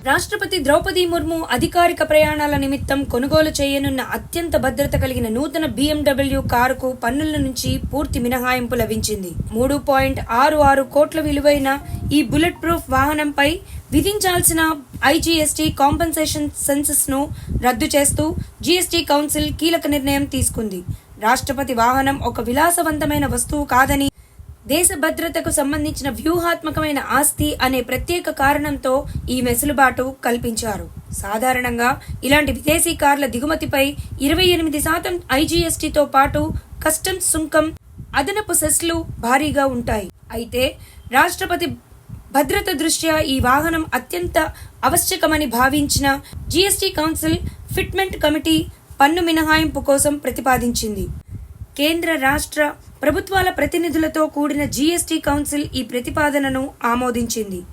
రాష్ట్రపతి ద్రౌపది ముర్ము అధికారిక ప్రయాణాల నిమిత్తం కొనుగోలు చేయనున్న అత్యంత భద్రత కలిగిన నూతన BMW కారుకు పన్నుల నుంచి పూర్తి మినహాయింపు లభించింది. 3.66 కోట్ల విలువైన ఈ బుల్లెట్ ప్రూఫ్ వాహనంపై విధించాల్సిన IGST కాంపెన్సేషన్ సెన్సెస్ ను రద్దు చేస్తూ GST కౌన్సిల్ కీలక నిర్ణయం తీసుకుంది. రాష్ట్రపతి వాహనం ఒక విలాసవంతమైన వస్తువు కాదని, దేశ భద్రతకు సంబంధించిన వ్యూహాత్మకమైన ఆస్తి అనే ప్రత్యేక కారణంతో ఈ వెసులుబాటు కల్పించారు. సాధారణంగా ఇలాంటి విదేశీ కార్ల దిగుమతిపై 28% IGSTతో పాటు కస్టమ్స్ సుంకం, అదనపు సెస్లు భారీగా ఉంటాయి. అయితే రాష్ట్రపతి భద్రత దృష్ట్యా ఈ వాహనం అత్యంత ఆవశ్యకమని భావించిన GST కౌన్సిల్ ఫిట్మెంట్ కమిటీ పన్ను మినహాయింపు కోసం ప్రతిపాదించింది. కేంద్ర రాష్ట్ర ప్రభుత్వాల ప్రతినిధులతో కూడిన GST కౌన్సిల్ ఈ ప్రతిపాదనను ఆమోదించింది.